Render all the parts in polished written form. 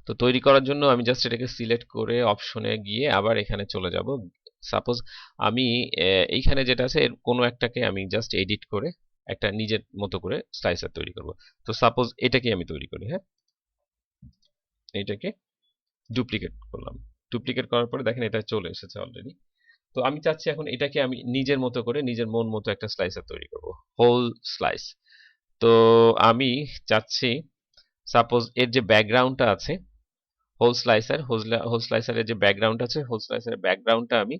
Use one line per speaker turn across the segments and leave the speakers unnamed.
তো তৈরি করার জন্য আমি জাস্ট এটাকে সিলেক্ট করে অপশনে গিয়ে আবার এখানে চলে যাব। সাপোজ আমি এইখানে যেটা আছে এর কোনো একটাকে আমি জাস্ট এডিট করে একটা নিজের মতো করে স্লাইসার তৈরি করব। তো সাপোজ এটাকে আমি তৈরি করি, হ্যাঁ, এটাকে ডুপ্লিকেট করলাম। ডুপ্লিকেট করার পরে দেখেন এটা চলে এসেছে অলরেডি। তো আমি চাচ্ছি এখন এটাকে আমি নিজের মতো করে নিজের মন মতো একটা স্লাইসার তৈরি করব, হোল স্লাইস। তো আমি চাচ্ছি সাপোজ এর যে ব্যাকগ্রাউন্ডটা আছে হোল স্লাইসারের যে ব্যাকগ্রাউন্ড আছে, হোল স্লাইসারের ব্যাকগ্রাউন্ডটা আমি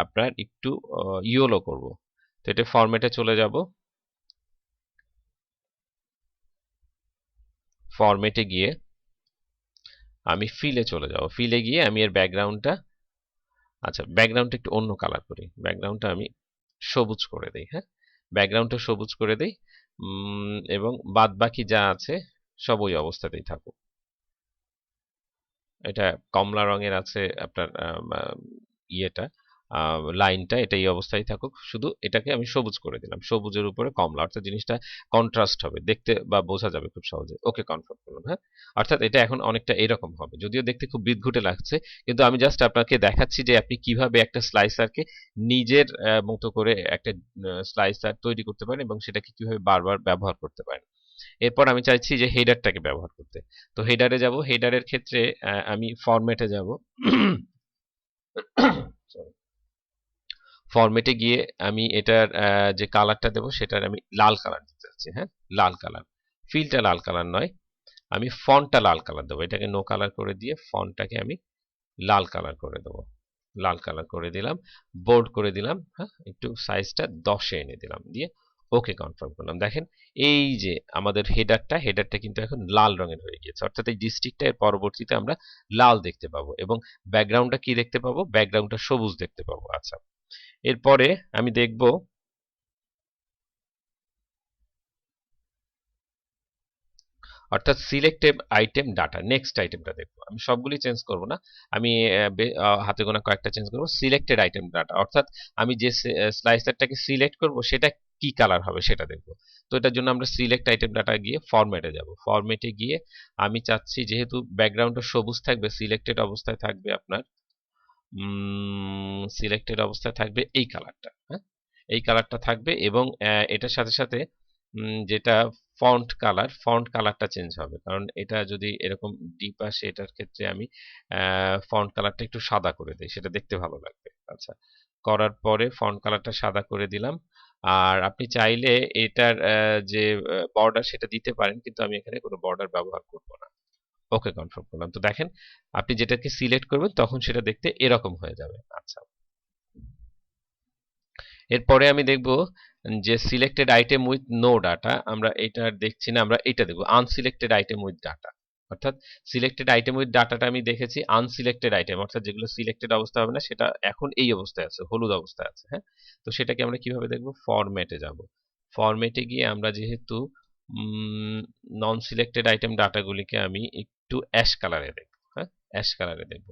আপনার একটু ইয়েলো করব। তো এটা ফরম্যাটে চলে যাব, ফরম্যাটে গিয়ে আমি ফিলে চলে যাব। ফিলে গিয়ে আমি এর ব্যাকগ্রাউন্ডটা, আচ্ছা ব্যাকগ্রাউন্ডটা একটু অন্য কালার করি, ব্যাকগ্রাউন্ডটা আমি সবুজ করে দেই, হ্যাঁ, ব্যাকগ্রাউন্ডটা সবুজ করে দেই। এবং বাদ বাকি যা আছে সব ওই অবস্থাতেই থাকুক। এটা কমলা রঙের আছে আপনার ইয়েটা, লাইনটা এটা এই অবস্থায় থাকুক, শুধু এটাকে আমি সবুজ করে দিলাম, সবুজের উপরে কমলা, অর্থাৎ জিনিসটা কন্ট্রাস্ট হবে, দেখতে বা বোঝা যাবে খুব সহজে। ওকে কনফার্ম করলাম, হ্যাঁ। অর্থাৎ এটা এখন অনেকটা এরকম হবে, যদিও দেখতে খুব বিদঘুটে লাগছে, কিন্তু আমি জাস্ট আপনাকে দেখাচ্ছি যে আপনি কিভাবে একটা স্লাইসারকে নিজের মতো করে একটা স্লাইসার তৈরি করতে পারেন এবং সেটাকে কিভাবে বারবার ব্যবহার করতে পারেন। এরপর আমি চাইছি যে হেডারটাকে ব্যবহার করতে। তো হেডারে যাব, হেডারের ক্ষেত্রে আমি ফরম্যাটে যাব। ফরম্যাটে গিয়ে আমি এটার যে কালারটা দেবো সেটার আমি লাল কালার দিতে চাচ্ছি, হ্যাঁ, লাল কালার। ফিলটা লাল কালার নয়, আমি ফন্টটা লাল কালার দেবো। এটাকে নো কালার করে দিয়ে ফন্টটাকে আমি লাল কালার করে দেবো। লাল কালার করে দিলাম, বোল্ড করে দিলাম, হ্যাঁ, একটু সাইজটা 10-এ এনে দিলাম, দিয়ে ওকে কনফার্ম করলাম। দেখেন এই যে আমাদের হেডারটা কিন্তু এখন লাল রঙের হয়ে গিয়েছে, অর্থাৎ এই ডিস্ট্রিক্টটা এর পরবর্তীতে আমরা লাল দেখতে পাবো এবং ব্যাকগ্রাউন্ডটা কি দেখতে পাবো, ব্যাকগ্রাউন্ডটা সবুজ দেখতে পাবো। আচ্ছা, এরপরে আমি দেখব অর্থাৎ সিলেক্টেড আইটেম ডাটা, নেক্সট আইটেমটা দেখবো। আমি সবগুলি চেঞ্জ করব না, আমি হাতে গোনা কয়েকটা চেঞ্জ করব। সিলেক্টেড আইটেম ডাটা অর্থাৎ আমি যে স্লাইসারটাকে সিলেক্ট করব সেটা কি কালার হবে সেটা দেখবো। তো এটার জন্য আমরা সিলেক্ট আইটেম ডাটা গিয়ে ফরম্যাটে যাব। ফরম্যাটে গিয়ে আমি চাচ্ছি যেহেতু ব্যাকগ্রাউন্ডটা সবুজ থাকবে, সিলেক্টেড অবস্থায় থাকবে আপনার সিলেক্টেড অবস্থায় থাকবে এই কালারটা, হ্যাঁ, এই কালারটা থাকবে এবং এটার সাথে সাথে যেটা ফন্ট কালারটা চেঞ্জ হবে, কারণ এটা যদি এরকম ডিপ আসে এটার ক্ষেত্রে আমি ফন্ট কালারটা একটু সাদা করে দেই, সেটা দেখতে ভালো লাগবে। আচ্ছা, করার পরে ফন্ট কালারটা সাদা করে দিলাম। আর আপনি চাইলে এটার যে বর্ডার সেটা দিতে পারেন, কিন্তু আমি এখানে কোনো বর্ডার ব্যবহার করব না। ওকে কনফার্ম করলাম। তো দেখেন আপনি যেটাকে সিলেক্ট করবেন তখন সেটা দেখতে এরকম হয়ে যাবে। আচ্ছা, এরপরে আমি দেখব যে selected item with no data, আমরা এটা দেখছি না, আমরা এটা দেখব আনসিলেক্টেড আইটেম উইথ ডাটা। অর্থাৎ সিলেক্টেড আইটেম উইথ ডাটাটা আমি দেখেছি, আনসিলেক্টেড আইটেম অর্থাৎ যেগুলো সিলেক্টেড অবস্থা হবে না সেটা এখন এই অবস্থায় আছে, হলুদ অবস্থায় আছে, হ্যাঁ। তো সেটাকে আমরা কিভাবে দেখব, ফরম্যাটে যাব। ফরম্যাটে গিয়ে আমরা যেহেতু নন সিলেক্টেড আইটেম ডাটাগুলিকে আমি একটু অ্যাশ কালারে দেখব, হ্যাঁ, অ্যাশ কালারে দেখব,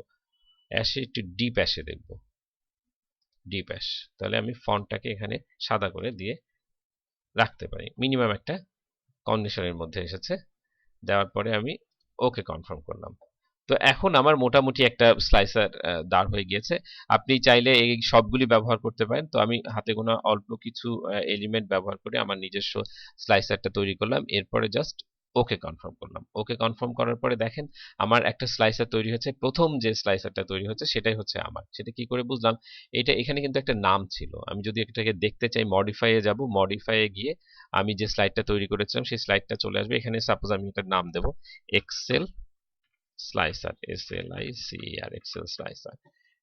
অ্যাশে একটু ডিপ অ্যাশে দেখব, ডিপ অ্যাশ। তাহলে আমি ফন্টটাকে এখানে সাদা করে দিয়ে রাখতে পারি, মিনিমাম একটা কন্ডিশনের মধ্যে এসেছে। দেওয়ার পরে আমি ওকে কনফার্ম করলাম। তো এখন আমার মোটামুটি একটা স্লাইসার দাঁড় হয়ে গিয়েছে। আপনি চাইলে এই সবগুলি ব্যবহার করতে পারেন। তো আমি হাতে গোনা অল্প কিছু এলিমেন্ট ব্যবহার করে আমার নিজস্ব স্লাইসারটা তৈরি করলাম। এরপরে জাস্ট ওকে কনফার্ম করলাম। ওকে কনফার্ম করার পরে দেখেন আমার একটা স্লাইসার তৈরি হয়েছে। প্রথম যে স্লাইসারটা তৈরি হচ্ছে সেটাই হচ্ছে আমার। সেটা কি করে বুঝলাম, এটা এখানে কিন্তু একটা নাম ছিল। আমি যদি এটাকে দেখতে চাই মডিফাই এ যাব, মডিফাই এ গিয়ে আমি যে স্লাইডটা তৈরি করেছিলাম সেই স্লাইডটা চলে আসবে। এখানে সাপোজ আমি এটার নাম দেব Excel slicer, SLICER, Excel slicer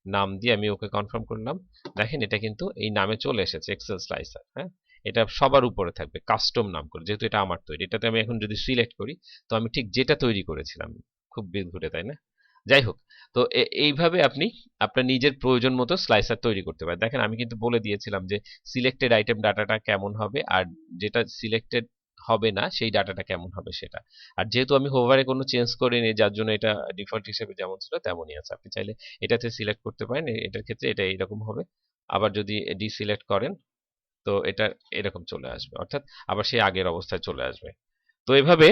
নাম দিয়ে আমি ওকে কনফার্ম করলাম। দেখেন এটা কিন্তু এই নামে চলে এসেছে, এক্সেল স্লাইসার, হ্যাঁ। এটা সবার উপরে থাকবে কাস্টম নাম করে, যেহেতু এটা আমার তৈরি। এটাতে আমি এখন যদি সিলেক্ট করি তো আমি ঠিক যেটা তৈরি করেছিলাম, খুব বিদঘুটে তাই না? যাই হোক, তো এইভাবে আপনি আপনার নিজের প্রয়োজন মতো স্লাইসার তৈরি করতে পারেন। দেখেন আমি কিন্তু বলে দিয়েছিলাম যে সিলেক্টেড আইটেম ডাটাটা কেমন হবে আর যেটা সিলেক্টেড হবে না সেই ডাটাটা কেমন হবে সেটা। আর যেহেতু আমি হোভারে কোনো চেঞ্জ করিনি যার জন্য এটা ডিফল্ট হিসেবে যেমন ছিল তেমনই আছে। আপনি চাইলে এটাতে সিলেক্ট করতে পারেন, এটার ক্ষেত্রে এটা এইরকম হবে। আবার যদি ডিসিলেক্ট করেন তো এটা এরকম চলে আসবে, অর্থাৎ আবার সেই আগের অবস্থায় চলে আসবে। তো এভাবে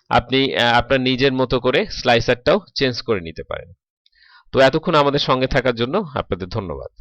আপনি আপনার নিজের মতো করে স্লাইসারটাও চেঞ্জ করে নিতে পারেন। তো এতক্ষণ আমাদের সঙ্গে থাকার জন্য আপনাদের ধন্যবাদ।